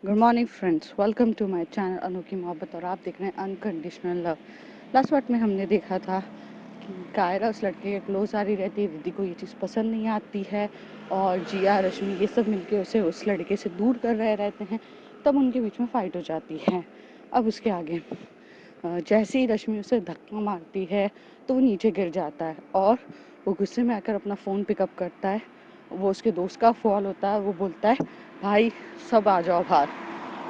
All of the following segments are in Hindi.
Good morning friends, welcome to my channel Anokhi Mohabbat. और आप देख रहे हैं अनकंडीशनल लव। लास्ट पार्ट में हमने देखा था कि कायरा उस लड़के के क्लोज आ रही रहती है, दीदी को ये चीज़ पसंद नहीं आती है और जिया रश्मि ये सब मिलके उसे उस लड़के से दूर कर रहे रहते हैं। तब उनके बीच में फ़ाइट हो जाती है। अब उसके आगे जैसे ही रश्मि उसे धक्का मारती है तो वो नीचे गिर जाता है और वो गुस्से में आकर अपना फ़ोन पिकअप करता है। वो उसके दोस्त का कॉल होता है। वो बोलता है, भाई सब आ जाओ बाहर,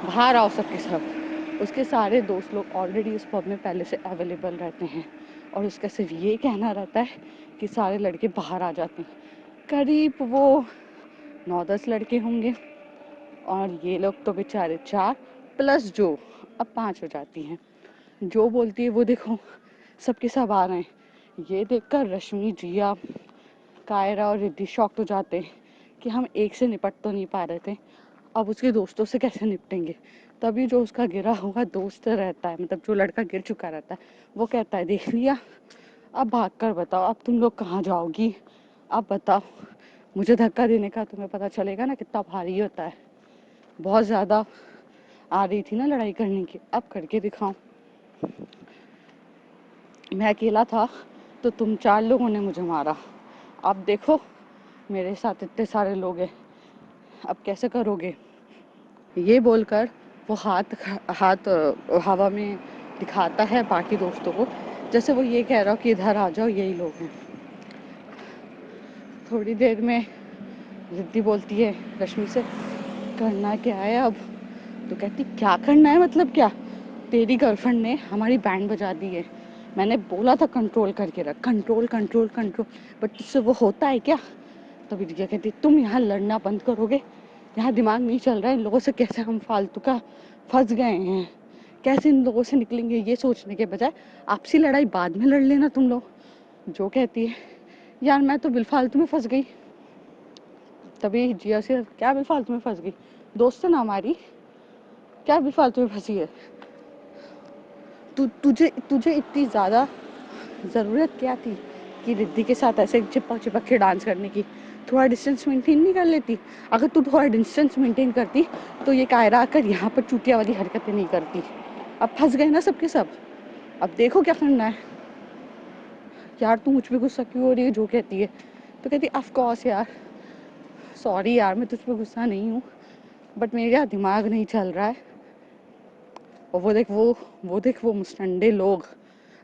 बाहर आओ सबके सब। उसके सारे दोस्त लोग ऑलरेडी उस पब में पहले से अवेलेबल रहते हैं और उसका सिर्फ ये कहना रहता है कि सारे लड़के बाहर आ जाते हैं। करीब वो 9-10 लड़के होंगे और ये लोग तो बेचारे 4 प्लस जो अब 5 हो जाती हैं। जो बोलती है वो देखो सबके सब आ रहे हैं। ये देखकर रश्मि, जिया, कायरा और रिद्धि शॉक्ड हो जाते हैं कि हम एक से निपट तो नहीं पा रहे थे, अब उसके दोस्तों से कैसे निपटेंगे। तभी जो उसका गिरा हुआ दोस्त रहता है, मतलब जो लड़का गिर चुका रहता है, वो कहता है, देख लिया, अब भाग कर बताओ अब तुम लोग कहाँ जाओगी। अब बताओ, मुझे धक्का देने का तुम्हें पता चलेगा ना कितना भारी होता है। बहुत ज़्यादा आ रही थी ना लड़ाई करने की, अब करके दिखाऊं। मैं अकेला था तो तुम 4 लोगों ने मुझे मारा, अब देखो मेरे साथ इतने सारे लोग हैं, अब कैसे करोगे। ये बोलकर वो हाथ हाथ हवा में दिखाता है बाकी दोस्तों को, जैसे वो ये कह रहा हो कि इधर आ जाओ, यही लोग हैं। थोड़ी देर में रिद्धि बोलती है रश्मि से, करना क्या है अब। तो कहती, क्या करना है मतलब क्या, तेरी गर्लफ्रेंड ने हमारी बैंड बजा दी है, मैंने बोला था कंट्रोल करके रख, कंट्रोल कंट्रोल कंट्रोल, बट तुझसे वो होता है क्या। तभी रिया कहती, तुम यहाँ लड़ना बंद करोगे, यहाँ दिमाग नहीं चल रहा है, इन लोगों से कैसे हम फालतू का फंस गए हैं, कैसे इन लोगों से निकलेंगे, ये सोचने के बजाय आपसी लड़ाई बाद में लड़ लेना तुम लोग। जो कहती है, यार मैं तो बिलफालतू में फंस गई। तभी जिया से, क्या बेफालतू में फंस गई, दोस्त है ना हमारी, क्या बेफालतू में फंसी है। तुझे तुझे इतनी ज़्यादा ज़रूरत क्या थी कि रिद्धि के साथ ऐसे चिपक चिपक के डांस करने की। थोड़ा डिस्टेंस मेंटेन नहीं कर लेती। अगर तू थोड़ा डिस्टेंस मेंटेन करती तो ये कायरा आकर यहाँ पर चूतिया वाली हरकतें नहीं करती। अब फंस गए ना सबके सब, अब देखो क्या करना है। यार तू मुझ पर गुस्सा क्यों हो रही है, जो कहती है। तो कहती, ऑफ कोर्स यार, सॉरी यार, मैं तुझ पर गुस्सा नहीं हूँ, बट मेरा दिमाग नहीं चल रहा है। और वो देख वो मुस्टंडे लोग,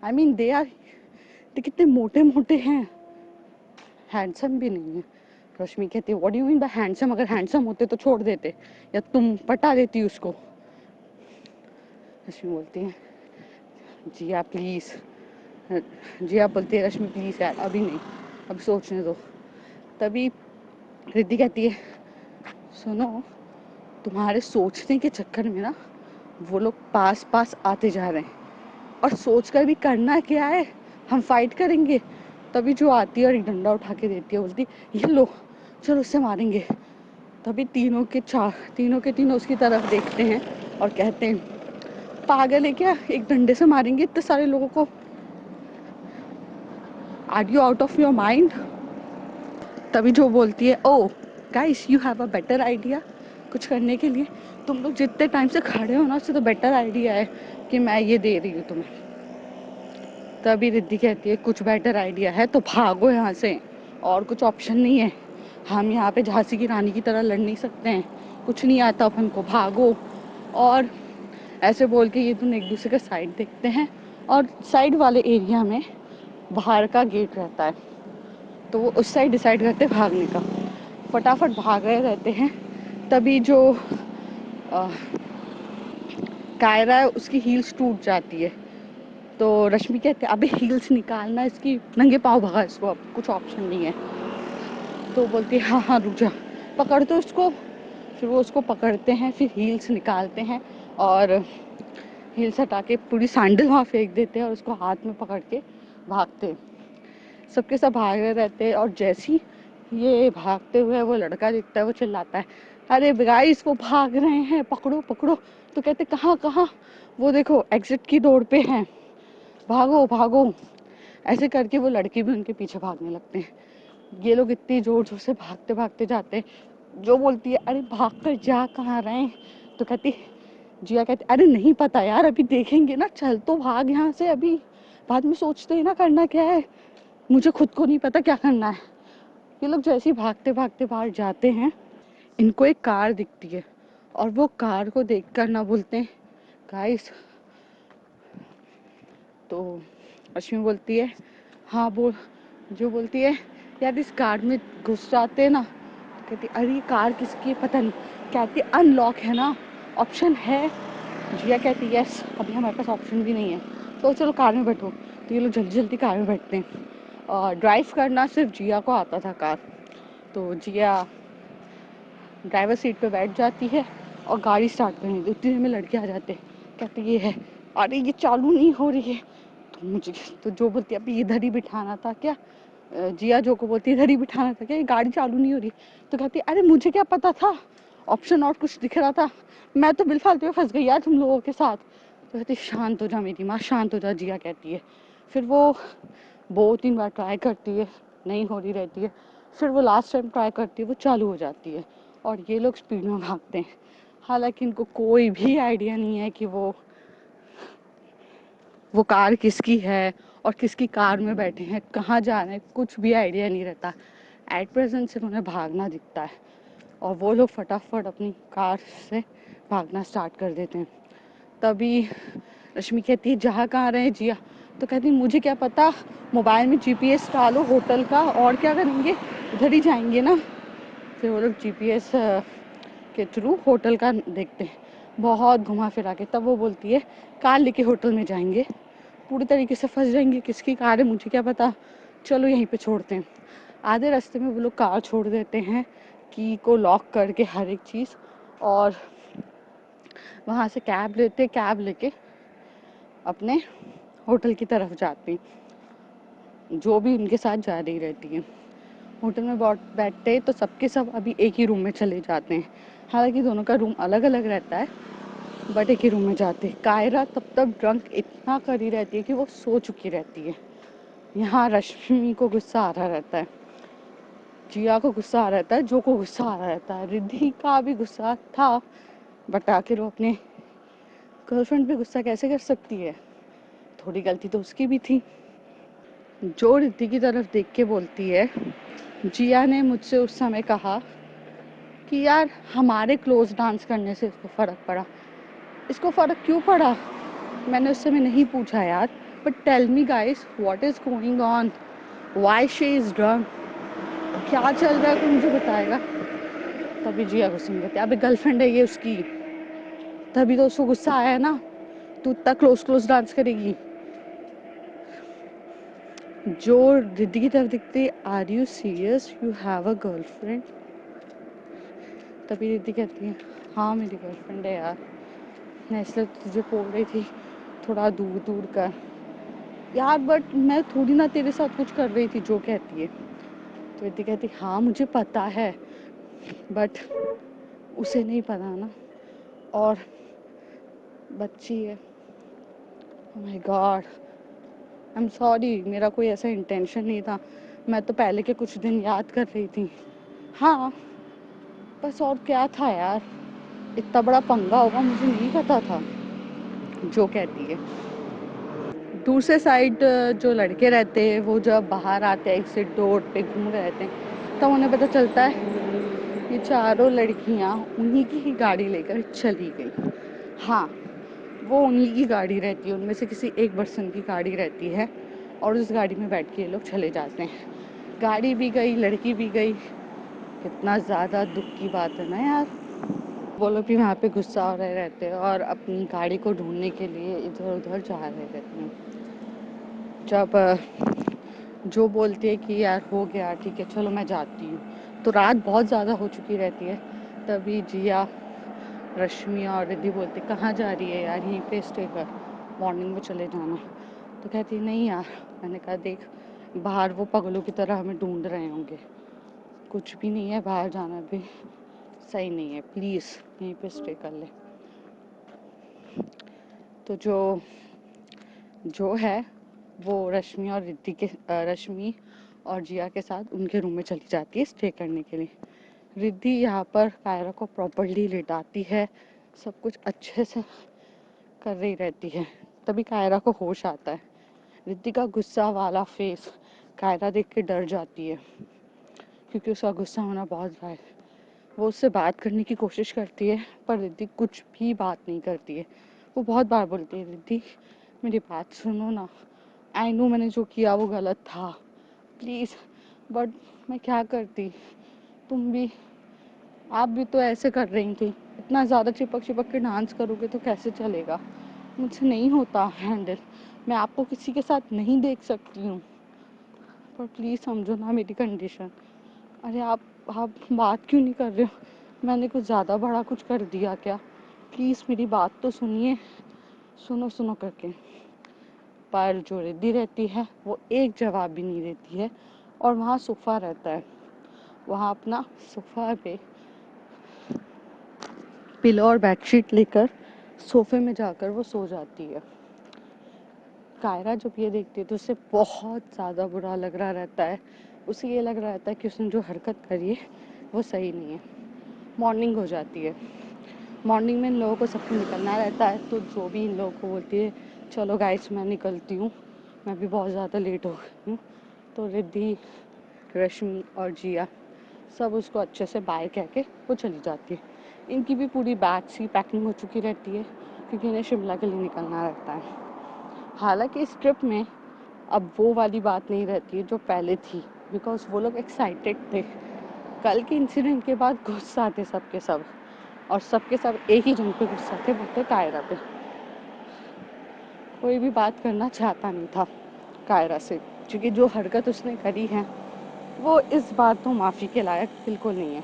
आई मीन दे कितने मोटे मोटे हैं, हैंडसम भी नहीं है। रश्मि कहती है, what do you mean by handsome, अगर हैंडसम होते तो छोड़ देते या तुम पटा देती उसको। रश्मि बोलती है, जिया प्लीज़, जिया बोलती है, रश्मि प्लीज़ यार अभी नहीं, अभी सोचने दो। तभी रिद्धि कहती है, सुनो, तुम्हारे सोचने के चक्कर में ना वो लोग पास पास आते जा रहे हैं और सोच कर भी करना क्या है, हम फाइट करेंगे। तभी जो आती है और एक डंडा उठा के देती है, बोलती, ये लो, चलो उससे मारेंगे। तभी तीनों के तीनों उसकी तरफ देखते हैं और कहते हैं, पागल है क्या, एक डंडे से मारेंगे इतने सारे लोगों को, are you out of your mind. तभी जो बोलती है, oh guys you have a better idea, कुछ करने के लिए तुम लोग जितने टाइम से खड़े हो ना, उससे तो बेटर आइडिया है कि मैं ये दे रही हूँ तुम्हें। तभी रिद्धि कहती है, कुछ बेटर आइडिया है तो भागो यहाँ से, और कुछ ऑप्शन नहीं है, हम यहाँ पे झांसी की रानी की तरह लड़ नहीं सकते हैं, कुछ नहीं आता अपन को, भागो। और ऐसे बोल के ये दोनों एक दूसरे का साइड देखते हैं और साइड वाले एरिया में बाहर का गेट रहता है, तो वो उस साइड डिसाइड करते हैं भागने का। फटाफट भाग रहे रहते हैं। तभी जो अ, कायरा है उसकी हील्स टूट जाती है। तो रश्मि कहते हैं, अबे हील्स निकालना इसकी, नंगे पाँव भगा इसको, अब कुछ ऑप्शन नहीं है। तो बोलती है, हाँ हाँ रुक जा, पकड़ दो उसको। फिर वो उसको पकड़ते हैं, फिर हील्स निकालते हैं और हील्स हटा के पूरी सैंडल वहाँ फेंक देते हैं और उसको हाथ में पकड़ के भागते हैं। सबके सब भाग रहे रहते हैं और जैसी ये भागते हुए वो लड़का दिखता है, वो चिल्लाता है, अरे गाइस वो भाग रहे हैं, पकड़ो पकड़ो। तो कहते, कहाँ कहाँ, वो देखो एग्जिट की दौड़ पे हैं, भागो भागो। ऐसे करके वो लड़के भी उनके पीछे भागने लगते हैं। ये लोग इतनी जोर जोर से भागते भागते जाते हैं। जो बोलती है, अरे भाग कर जा कहाँ रहे हैं, तो कहती जिया कहती अरे नहीं पता यार, अभी देखेंगे ना, चल तो भाग यहाँ से, अभी बाद में सोचते हैं ना करना क्या है, मुझे खुद को नहीं पता क्या करना है। ये लोग जैसे ही भागते भागते बाहर जाते हैं, इनको एक कार दिखती है और वो कार को देखकर ना बोलते हैं गाइस। तो अश्विनी बोलती है हाँ बोल, जो बोलती है यार इस कार में घुस जाते हैं ना। कहती अरे ये कार किसकी है पता नहीं। कहती अनलॉक है ना, ऑप्शन है। जिया कहती यस, अभी हमारे पास ऑप्शन भी नहीं है, तो चलो कार में बैठो। तो ये लोग जल्दी जल्दी कार में बैठते हैं और ड्राइव करना सिर्फ जिया को आता था कार। तो जिया ड्राइवर सीट पे बैठ जाती है और गाड़ी स्टार्ट करनी थी, उतनी देर में लड़के आ जाते हैं। कहते ये है, अरे ये चालू नहीं हो रही है। तो मुझे तो जो बोलती है अभी इधर ही बिठाना था क्या, जिया जो को बोलती है इधर ही बिठाना था क्या, ये गाड़ी चालू नहीं हो रही। तो कहती अरे मुझे क्या पता था, ऑप्शन और कुछ दिख रहा था, मैं तो बिलफालतू में फंस गई यार तुम लोगों के साथ। तो कहती शांत हो जा मेरी माँ, शांत हो जा, जिया कहती है। फिर वो 2-3 बार ट्राई करती है, नहीं हो रही रहती है। फिर वो लास्ट टाइम ट्राई करती है, वो चालू हो जाती है और ये लोग स्पीड में भागते हैं। हालांकि इनको कोई भी आइडिया नहीं है कि वो कार किसकी है और किसकी कार में बैठे हैं, कहाँ जा रहे हैं, कुछ भी आइडिया नहीं रहता। एट प्रेजेंट सिर्फ उन्हें भागना दिखता है और वो लोग फटाफट अपनी कार से भागना स्टार्ट कर देते हैं। तभी रश्मि कहती है जहाँ कहाँ रहे जिया। तो कहती मुझे क्या पता, मोबाइल में जीपीएस डालो होटल का, और क्या करेंगे, उधर ही जाएंगे ना। फिर वो लोग जीपीएस के थ्रू होटल का देखते हैं, बहुत घुमा फिरा के। तब वो बोलती है कार लेके होटल में जाएंगे, पूरी तरीके से फंस जाएंगे, किसकी कार है मुझे क्या पता, चलो यहीं पे छोड़ते हैं। आधे रास्ते में वो लोग कार छोड़ देते हैं, की को लॉक करके हर एक चीज़, और वहाँ से कैब लेते, कैब लेके अपने होटल की तरफ जाते हैं, जो भी उनके साथ जा रही रहती है। होटल में बैठते तो सबके सब अभी एक ही रूम में चले जाते हैं। हालांकि दोनों का रूम अलग अलग रहता है, बट एक ही रूम में जाते हैं। कायरा तब तक ड्रंक इतना करी रहती है कि वो सो चुकी रहती है। यहाँ रश्मि को गुस्सा आ रहा रहता है, जिया को गुस्सा आ रहता है, जो को गुस्सा आ रहा रहता है, रिद्धि का भी गुस्सा था, बट आखिर वो अपने गर्लफ्रेंड पे गुस्सा कैसे कर सकती है, थोड़ी गलती तो उसकी भी थी। जो रिद्धि की तरफ देख के बोलती है जिया ने मुझसे उस समय कहा कि यार हमारे क्लोज डांस करने से इसको फ़र्क पड़ा। इसको फ़र्क क्यों पड़ा, मैंने उस समय नहीं पूछा यार, but tell me guys what is going on, why she is drunk, क्या चल रहा है कोई मुझे बताएगा। तभी जिया गुस्से में कहती है अबे गर्लफ्रेंड है ये उसकी, तभी तो उसको गुस्सा आया है ना, तू इतना क्लोज डांस करेगी। जो रिद्धि की तरफ दिखती है are you serious, you have a girlfriend. तभी रिद्धि कहती है हाँ मेरी गर्लफ्रेंड है यार, मैं इसलिए तुझे बोल रही थी थोड़ा दूर दूर कर यार, बट मैं थोड़ी ना तेरे साथ कुछ कर रही थी, जो कहती है। तो रिद्धि कहती हाँ मुझे पता है, बट उसे नहीं पता ना, और बच्ची है। Oh my God, I am sorry, मेरा कोई ऐसा इंटेंशन नहीं था, मैं तो पहले के कुछ दिन याद कर रही थी। हाँ बस, और क्या था यार, इतना बड़ा पंगा होगा मुझे नहीं पता था, जो कहती है। दूसरे साइड जो लड़के रहते हैं वो जब बाहर आते हैं एग्जिट डोर पे घूम रहे रहते हैं, तब उन्हें पता चलता है ये चारों लड़कियां उन्हीं की ही गाड़ी लेकर चली गई। हाँ वो उन्हीं की गाड़ी रहती है, उनमें से किसी एक पर्सन की गाड़ी रहती है और उस गाड़ी में बैठ के ये लोग चले जाते हैं। गाड़ी भी गई, लड़की भी गई, कितना ज़्यादा दुख की बात है ना यार। वो लोग भी वहाँ पे गुस्सा हो रहे रहते हैं और अपनी गाड़ी को ढूंढने के लिए इधर उधर जा रहे रहते हैं। जब जो बोलती है कि यार हो गया ठीक है चलो मैं जाती हूँ, तो रात बहुत ज़्यादा हो चुकी रहती है। तभी जिया, रश्मि और रिद्धि बोलती कहाँ जा रही है यार, यहीं पे स्टे कर, मॉर्निंग में चले जाना। तो कहती नहीं यार, मैंने कहा देख बाहर वो पगलों की तरह हमें ढूंढ रहे होंगे, कुछ भी नहीं है, बाहर जाना भी सही नहीं है, प्लीज़ यहीं पे स्टे कर ले। तो जो है वो रश्मि और रिद्धि के रश्मि और जिया के साथ उनके रूम में चली जाती है स्टे करने के लिए। रिद्धि यहाँ पर कायरा को प्रॉपर्ली लिटाती है, सब कुछ अच्छे से कर रही रहती है। तभी कायरा को होश आता है। रिद्धि का गुस्सा वाला फेस कायरा देख के डर जाती है, क्योंकि उसका गुस्सा होना बहुत बड़ा है। वो उससे बात करने की कोशिश करती है, पर रिद्धि कुछ भी बात नहीं करती है। वो बहुत बार बोलती है, रिद्धि मेरी बात सुनो ना, आई नो मैंने जो किया वो गलत था, प्लीज़, बट मैं क्या करती, तुम भी, आप भी तो ऐसे कर रही थी, इतना ज़्यादा चिपक चिपक के डांस करोगे तो कैसे चलेगा, मुझसे नहीं होता हैंडल, मैं आपको किसी के साथ नहीं देख सकती हूँ, पर प्लीज़ समझो ना मेरी कंडीशन। अरे आप बात क्यों नहीं कर रहे हो, मैंने कुछ ज़्यादा बड़ा कुछ कर दिया क्या, प्लीज़ मेरी बात तो सुनिए, सुनो सुनो करके। पर जो रिद्धि रहती है वो एक जवाब भी नहीं देती है, और वहाँ सोफ़ा रहता है, वहाँ अपना सोफ़ा पे पिलो और बेडशीट लेकर सोफे में जाकर वो सो जाती है। कायरा जब ये देखती है तो उसे बहुत ज़्यादा बुरा लग रहा रहता है। उसे ये लग रहा रहता है कि उसने जो हरकत करी है वो सही नहीं है। मॉर्निंग हो जाती है। मॉर्निंग में इन लोगों को सबको निकलना रहता है, तो जो भी इन लोगों को बोलती है चलो गाइस मैं निकलती हूँ, मैं भी बहुत ज़्यादा लेट हो गई हूँ, तो रिद्धि, रश्मि और जिया सब उसको अच्छे से बाय कह के वो चली जाती है। इनकी भी पूरी बैग सी पैकिंग हो चुकी रहती है, क्योंकि इन्हें शिमला के लिए निकलना रहता है। हालांकि इस ट्रिप में अब वो वाली बात नहीं रहती है जो पहले थी, बिकॉज वो लोग एक्साइटेड थे। कल के इंसिडेंट के बाद गुस्सा थे सबके सब, और सबके सब एक ही जन पे गुस्सा थे, वो थे कायरा पे। कोई भी बात करना चाहता नहीं था कायरा से, क्योंकि जो हरकत उसने करी है वो इस बार तो माफ़ी के लायक बिल्कुल नहीं है।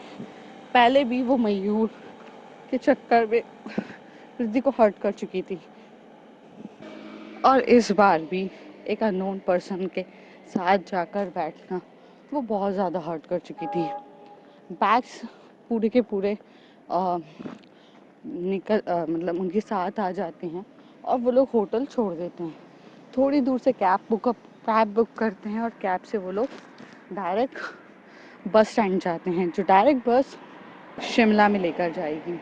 पहले भी वो मयूर के चक्कर में रिद्धि को हर्ट कर चुकी थी, और इस बार भी एक अननोन पर्सन के साथ जाकर बैठना वो बहुत ज़्यादा हर्ट कर चुकी थी। बैग्स पूरे के पूरे मतलब उनके साथ आ जाते हैं, और वो लोग होटल छोड़ देते हैं। थोड़ी दूर से कैब बुक करते हैं, और कैब से वो लोग डायरेक्ट बस स्टैंड जाते हैं, जो डायरेक्ट बस शिमला में लेकर जाएगी।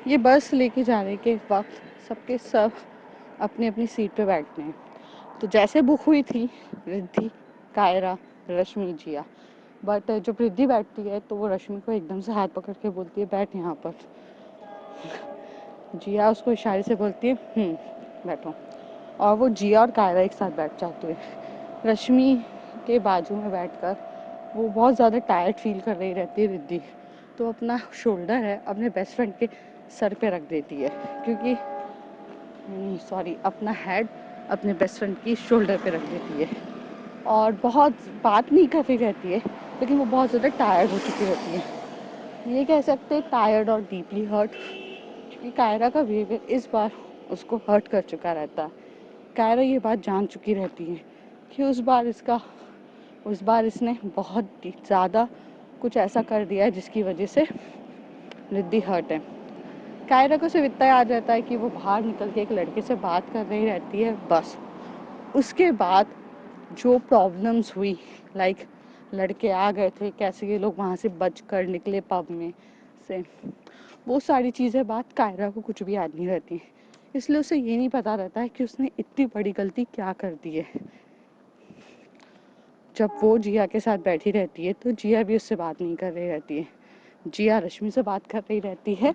ये बस लेके जाने के वक्त सबके सब अपनी अपनी सीट पे बैठते हैं। तो जैसे बुक हुई थी रिद्धि, कायरा, रश्मि, जिया, बट जब रिद्धि बैठती है तो वो रश्मि को एकदम से हाथ पकड़ के बोलती है बैठ यहाँ पर। जिया उसको इशारे से बोलती है बैठो, और वो जिया और कायरा एक साथ बैठ जाते हैं। रश्मि के बाजू में बैठकर वो बहुत ज़्यादा टायर्ड फील कर रही रहती है रिद्धि, तो अपना शोल्डर है अपने बेस्ट फ्रेंड के सर पे रख देती है, क्योंकि सॉरी अपना हेड अपने बेस्ट फ्रेंड की शोल्डर पे रख देती है, और बहुत बात नहीं कर रही रहती है, लेकिन वो बहुत ज़्यादा टायर्ड हो चुकी रहती है। ये कह सकते हैं टायर्ड और डीपली हर्ट, क्योंकि कायरा का बिहेवियर इस बार उसको हर्ट कर चुका रहता है। कायरा ये बात जान चुकी रहती है कि उस बार इसने बहुत ज़्यादा कुछ ऐसा कर दिया है जिसकी वजह से रिद्धि हर्ट है। कायरा को सिर्फ इतना याद रहता है कि वो बाहर निकल के एक लड़के से बात कर रही रहती है, बस। उसके बाद जो प्रॉब्लम्स हुई, लाइक लड़के आ गए थे, कैसे ये लोग वहाँ से बच कर निकले पब में से, वो सारी चीज़ें बात कायरा को कुछ भी याद नहीं रहती, इसलिए उसे ये नहीं पता रहता है कि उसने इतनी बड़ी गलती क्या कर दी है। जब वो जिया के साथ बैठी रहती है तो जिया भी उससे बात नहीं कर रही रहती है, जिया रश्मि से बात कर रही रहती है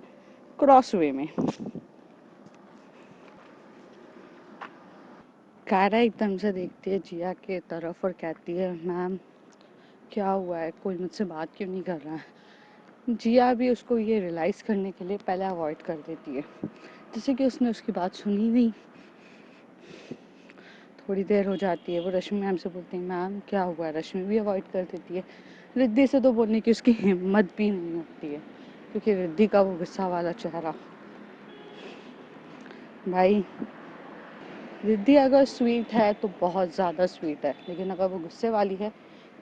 क्रॉस वे में। कायरा एकदम से देखती है जिया के तरफ और कहती है मैम क्या हुआ है, कोई मुझसे बात क्यों नहीं कर रहा है। जिया भी उसको ये रियलाइज़ करने के लिए पहले अवॉइड कर देती है, जैसे कि उसने उसकी बात सुनी नहीं। थोड़ी देर हो जाती है, वो रश्मि मैम से बोलती है मैम क्या हुआ है, रश्मि भी अवॉइड कर देती है। रिद्धि से तो बोलने की उसकी हिम्मत भी नहीं होती है, क्योंकि रिद्धि का वो गुस्सा वाला चेहरा, भाई रिद्धि अगर स्वीट है तो बहुत ज़्यादा स्वीट है, लेकिन अगर वो गुस्से वाली है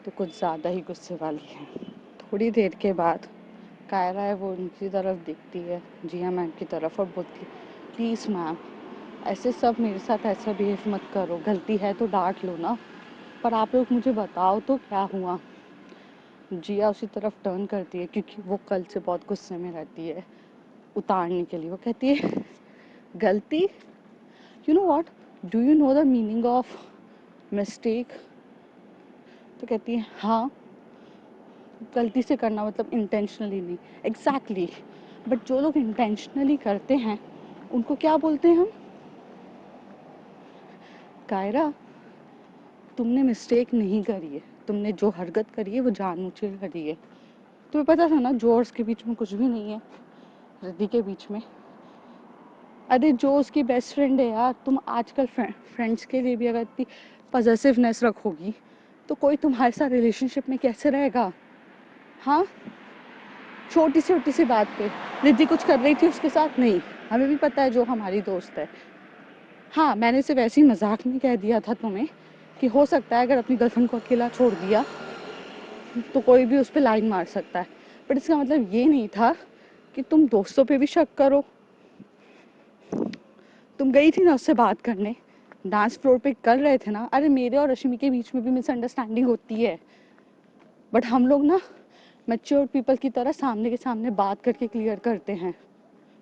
तो कुछ ज़्यादा ही गुस्से वाली है। थोड़ी देर के बाद कायरा है वो उनकी तरफ देखती है, जिया मैम की तरफ, और बोलती है प्लीज़ मैम ऐसे सब मेरे साथ ऐसा बिहेव मत करो, गलती है तो डांट लो ना, पर आप लोग मुझे बताओ तो क्या हुआ। जिया उसी तरफ टर्न करती है, क्योंकि वो कल से बहुत गुस्से में रहती है। उतारने के लिए। वो कहती है गलती, you know what, do you know the meaning of mistake? तो कहती है हाँ, गलती से करना मतलब इंटेंशनली नहीं। एग्जैक्टली बट जो लोग इंटेंशनली करते हैं उनको क्या बोलते हैं हम? कायरा, तुमने मिस्टेक नहीं करी है, तुमने जो हरकत करी है वो जानबूझ के करी है। तुम्हें पता था ना जोर्स के बीच में कुछ भी नहीं है, रिद्धि के बीच में। अरे जो उसकी बेस्ट फ्रेंड है यार, तुम आजकल फ्रेंड्स के लिए भी अगर इतनी पॉजिटिवनेस रखोगी तो कोई तुम्हारे साथ रिलेशनशिप में कैसे रहेगा? हाँ, छोटी सी बात पे रिद्धि कुछ कर रही थी उसके साथ, नहीं, हमें भी पता है जो हमारी दोस्त है। हाँ, मैंने सिर्फ ऐसे ही मजाक में कह दिया था तुम्हें कि हो सकता है अगर अपनी गर्लफ्रेंड को अकेला छोड़ दिया तो कोई भी उस पर लाइन मार सकता है, बट इसका मतलब ये नहीं था कि तुम दोस्तों पे भी शक करो। तुम गई थी ना उससे बात करने, डांस फ्लोर पे कर रहे थे ना। अरे मेरे और रश्मि के बीच में भी मिसअंडरस्टैंडिंग होती है, बट हम लोग ना मैच्योर पीपल की तरह सामने के सामने बात करके क्लियर करते हैं,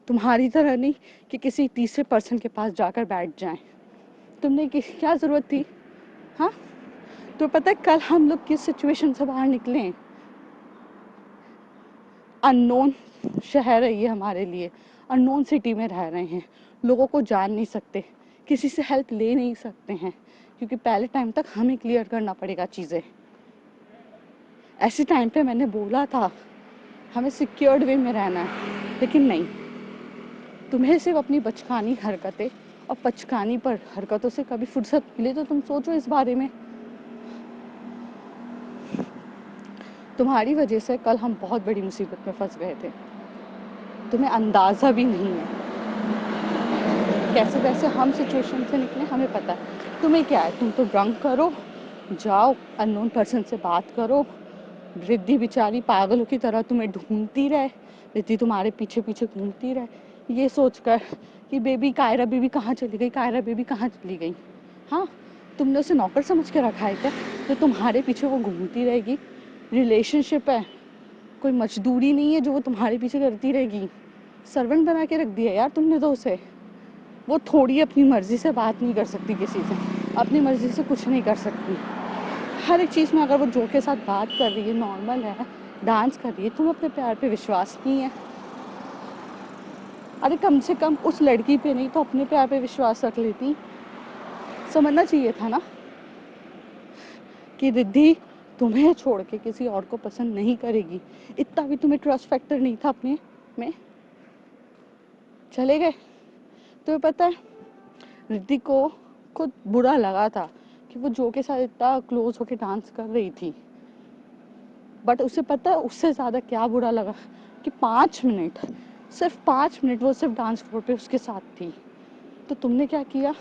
तुम्हारी तरह नहीं कि किसी तीसरे पर्सन के पास जाकर बैठ जाएं। तुमने क्या ज़रूरत थी? हाँ, तो पता है कल हम लोग किस सिचुएशन से बाहर निकले? अननोन शहर है ये हमारे लिए, अननोन सिटी में रह रहे हैं, लोगों को जान नहीं सकते, किसी से हेल्प ले नहीं सकते हैं, क्योंकि पहले टाइम तक हमें क्लियर करना पड़ेगा चीज़ें। ऐसे टाइम पे मैंने बोला था हमें सिक्योर्ड वे में रहना है, लेकिन नहीं, तुम्हें सिर्फ अपनी बचकानी हरकतें और पचकानी पर हरकतों से कभी फुर्सत मिले तो तुम सोचो इस बारे में। तुम्हारी वजह से कल हम बहुत बड़ी मुसीबत में फंस गए थे, तुम्हें अंदाज़ा भी नहीं है कैसे कैसे हम सिचुएशन से निकले, हमें पता है। तुम्हें क्या है, तुम तो ड्रंक करो, जाओ अननोन पर्सन से बात करो, रिद्धि बेचारी पागलों की तरह तुम्हें ढूंढती रहे, रिद्धि तुम्हारे पीछे पीछे घूमती रहे ये सोचकर कि बेबी कायरा बेबी कहाँ चली गई, कायरा बेबी कहाँ चली गई। हाँ, तुमने उसे नौकर समझ के रखा है क्या तो तुम्हारे पीछे वो घूमती रहेगी? रिलेशनशिप है, कोई मजदूरी नहीं है जो वो तुम्हारे पीछे करती रहेगी। सर्वेंट बना के रख दिया यार तुमने तो उसे। वो थोड़ी अपनी मर्जी से बात नहीं कर सकती किसी से, अपनी मर्जी से कुछ नहीं कर सकती। हर एक चीज़ में अगर वो जो के साथ बात कर रही है, नॉर्मल है, डांस कर रही है, तुम अपने प्यार पे विश्वास नहीं है? अरे कम से कम उस लड़की पे नहीं तो अपने प्यार पे विश्वास रख लेती। समझना चाहिए था ना कि रिद्धि तुम्हें छोड़ के किसी और को पसंद नहीं करेगी। इतना भी तुम्हें ट्रस्ट फैक्टर नहीं था अपने में, चले गए। तुम्हें पता है रिद्धि को खुद बुरा लगा था कि वो जो के साथ इतना क्लोज होके डांस कर रही थी, बट उसे पता है उससे ज़्यादा क्या बुरा लगा कि 5 मिनट, सिर्फ 5 मिनट वो सिर्फ डांस फ्लोर पे उसके साथ थी। तो तुमने क्या किया,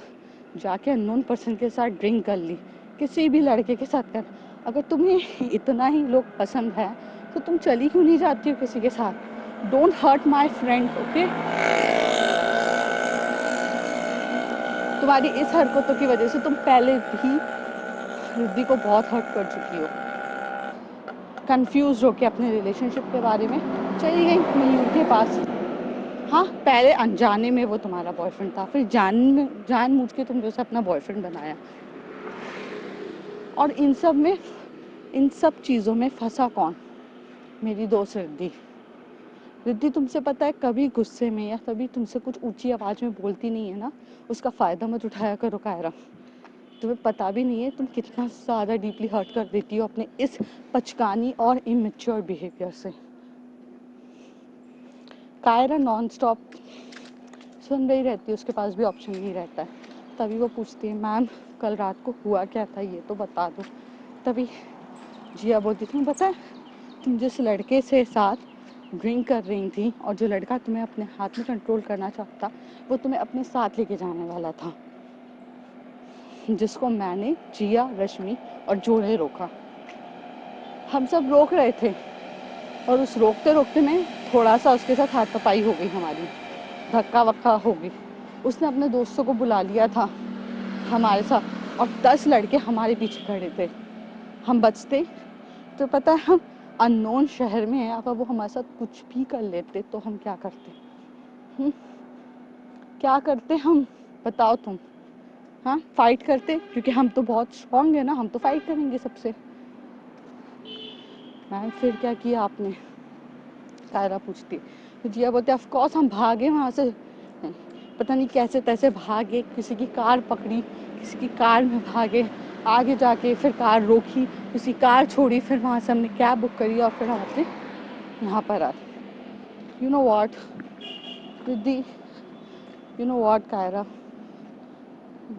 जाके अननोन पर्सन के साथ ड्रिंक कर ली, किसी भी लड़के के साथ कर। अगर तुम्हें इतना ही लोग पसंद है तो तुम चली क्यों नहीं जाती हो किसी के साथ? Don't hurt my friend, okay? तुम्हारी इस हरकतों की वजह से तुम पहले भी रिद्धि को बहुत हर्ट कर चुकी हो। कंफ्यूज होके अपने रिलेशनशिप के बारे में चली गई मयूर के पास। हाँ, पहले अनजाने में वो तुम्हारा बॉयफ्रेंड था, फिर जानबूझ के तुमने उसे अपना बॉयफ्रेंड बनाया। और इन सब चीज़ों में फंसा कौन? मेरी दोस्त रिद्धि। रिद्धि तुमसे पता है कभी गुस्से में या कभी तुमसे कुछ ऊंची आवाज़ में बोलती नहीं है ना, उसका फ़ायदा मत उठाया करो कायरा। तुम्हें पता भी नहीं है तुम कितना ज़्यादा डीपली हर्ट कर देती हो अपने इस पचकानी और इमेच्योर बिहेवियर से। कायरा नॉन स्टॉप सुन रही रहती है, उसके पास भी ऑप्शन नहीं रहता है। तभी वो पूछती है मैम कल रात को हुआ क्या था ये तो बता दो। तभी जिया बोलती थी पता है तुम जिस लड़के से साथ ड्रिंक कर रही थी और जो लड़का तुम्हें अपने हाथ में कंट्रोल करना चाहता वो तुम्हें अपने साथ लेके जाने वाला था, जिसको मैंने, जिया, रश्मि और जोड़े रोका। हम सब रोक रहे थे और उस रोकते रोकते में थोड़ा सा उसके साथ हाथापाई हो गई हमारी, धक्का वक्का हो गई। उसने अपने दोस्तों को बुला लिया था हमारे साथ और 10 लड़के हमारे पीछे खड़े थे। हम बचते तो पता है हम अननोन शहर में हैं, अगर वो हमारे साथ कुछ भी कर लेते तो हम क्या करते? हुँ? क्या करते हम, बताओ तुम? हाँ, फाइट करते, क्योंकि हम तो बहुत स्ट्रॉन्ग है ना, हम तो फाइट करेंगे सबसे। मैम फिर क्या किया आपने? कायरा पूछती। तो जिया बोलते ऑफ कोर्स हम भागे वहाँ से, पता नहीं कैसे तैसे भागे, किसी की कार पकड़ी, किसी की कार में भागे, आगे जाके फिर कार रोकी, किसी कार छोड़ी, फिर वहाँ से हमने कैब बुक करी और फिर हम अपने यहाँ पर आए। You know what Riddhi, you know what Kyra,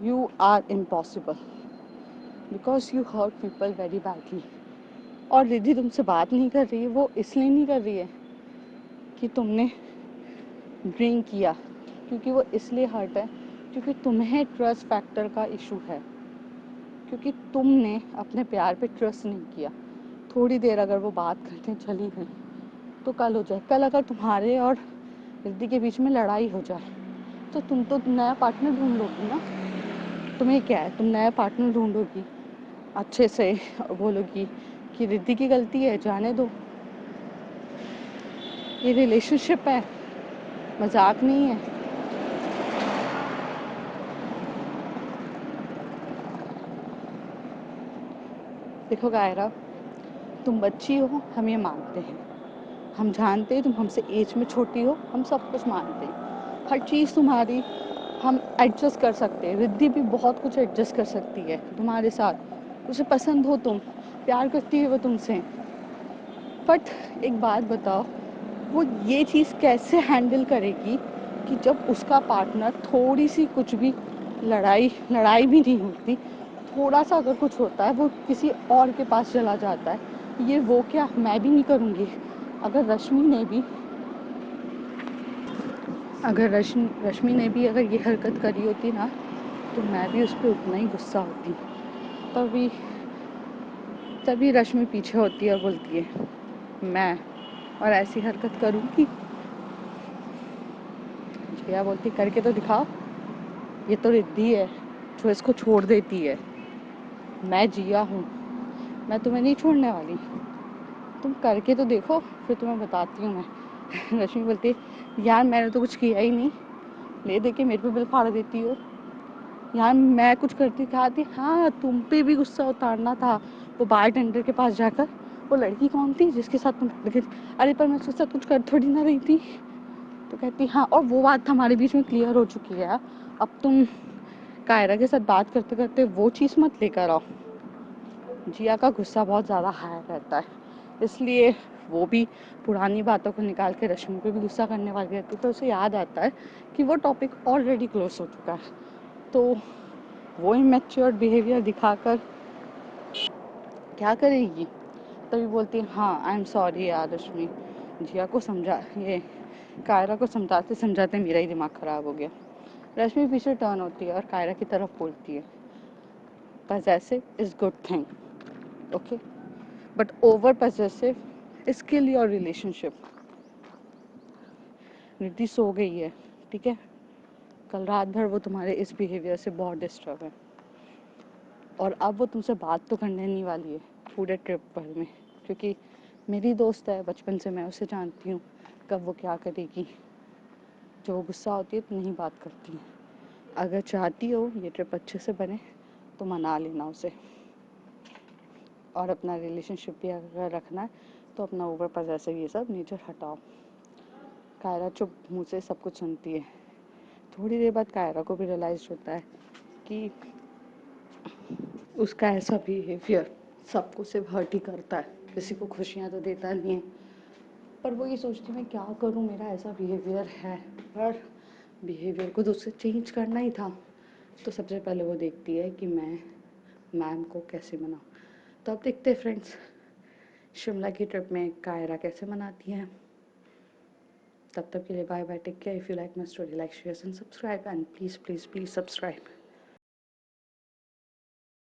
you are impossible because you hurt people very badly. और रिद्धि तुमसे बात नहीं कर रही है, वो इसलिए नहीं कर रही है कि तुमने ड्रिंक किया, क्योंकि वो इसलिए हर्ट है क्योंकि तुम्हें ट्रस्ट फैक्टर का इशू है, क्योंकि तुमने अपने प्यार पे ट्रस्ट नहीं किया। थोड़ी देर अगर वो बात करते चली गई तो कल हो जाए, कल अगर तुम्हारे और रिद्धि के बीच में लड़ाई हो जाए तो तुम तो नया पार्टनर ढूंढ लोगी ना। तुम्हें क्या है, तुम नया पार्टनर ढूंढोगी अच्छे से और बोलोगी कि रिद्धि की गलती है, जाने दो, ये रिलेशनशिप है, मजाक नहीं है। देखो कायरा, तुम बच्ची हो, हम ये मानते हैं, हम जानते हैं तुम हमसे एज में छोटी हो, हम सब कुछ मानते हैं, हर चीज़ तुम्हारी हम एडजस्ट कर सकते हैं। रिद्धि भी बहुत कुछ एडजस्ट कर सकती है तुम्हारे साथ, उसे पसंद हो तुम, प्यार करती है वो तुमसे। बट एक बात बताओ, वो ये चीज़ कैसे हैंडल करेगी कि जब उसका पार्टनर थोड़ी सी कुछ भी लड़ाई लड़ाई भी नहीं होती, थोड़ा सा अगर कुछ होता है वो किसी और के पास चला जाता है, ये वो क्या मैं भी नहीं करूँगी। अगर रश्मि ने भी अगर रश्मि ने भी अगर ये हरकत करी होती ना, तो मैं भी उस पर उतना ही गुस्सा होती। तभी तभी रश्मि पीछे होती है और बोलती है मैं और ऐसी हरकत करूँगी। जिया बोलती करके तो दिखाओ, ये तो रिद्धि है जो इसको छोड़ देती है, मैं जिया हूँ, मैं तुम्हें नहीं छोड़ने वाली, तुम करके तो देखो फिर तुम्हें बताती हूँ मैं। रश्मि बोलती है यार मैंने तो कुछ किया ही नहीं, ले दे के मेरे पे बिल फाड़ देती हो। यार मैं कुछ करती खाती, हाँ तुम पे भी गुस्सा उतारना था, वो बार टेंडर के पास जाकर, वो लड़की कौन थी जिसके साथ तुम लगे? अरे पर मैं उसके साथ कुछ कर थोड़ी ना रही थी। तो कहती हाँ, और वो बात हमारे बीच में क्लियर हो चुकी है, अब तुम कायरा के साथ बात करते करते वो चीज़ मत लेकर आओ। जिया का गुस्सा बहुत ज़्यादा हाई रहता है, इसलिए वो भी पुरानी बातों को निकाल के रश्मि पे भी गुस्सा करने वाली रहती है, तो उसे याद आता है कि वो टॉपिक ऑलरेडी क्लोज हो चुका है। तो वो इमेच्योर बिहेवियर दिखाकर क्या करेगी? तभी बोलती है हाँ आई एम सॉरी यार रश्मि। जिया को समझा, ये कायरा को समझाते समझाते मेरा ही दिमाग ख़राब हो गया। रश्मि पीछे टर्न होती है और कायरा की तरफ बोलती है possessive is good thing, okay, but over possessive is kill your relationship। Riddhi सो गई है, ठीक है, कल रात भर वो तुम्हारे इस बिहेवियर से बहुत डिस्टर्ब है, और अब वो तुमसे बात तो करने नहीं वाली है पूरे ट्रिप पर में, क्योंकि मेरी दोस्त है बचपन से, मैं उसे जानती हूँ कब वो क्या करेगी। जो वो गुस्सा होती है तो नहीं बात करती है। अगर चाहती हो ये ट्रिप अच्छे से बने तो मना लेना उसे, और अपना रिलेशनशिप भी अगर रखना है तो अपना ओवर पॉसेसिव ये सब नेचर हटाओ। कायरा चुप मुँह से सब कुछ सुनती है। थोड़ी देर बाद कायरा को भी रियलाइज होता है कि उसका ऐसा बिहेवियर सबको सिर्फ हर्ट ही करता है, किसी को खुशियाँ तो देता नहीं है। पर वो ये सोचती मैं क्या करूँ, मेरा ऐसा बिहेवियर है, पर बिहेवियर को तो उससे चेंज करना ही था। तो सबसे पहले वो देखती है कि मैं मैम को कैसे मनाऊँ। तो अब देखते हैं फ्रेंड्स, शिमला की ट्रिप में कायरा कैसे मनाती हैं। तब तक के लिए bye bye, take care. If you like my story, like share and subscribe, and please please please subscribe.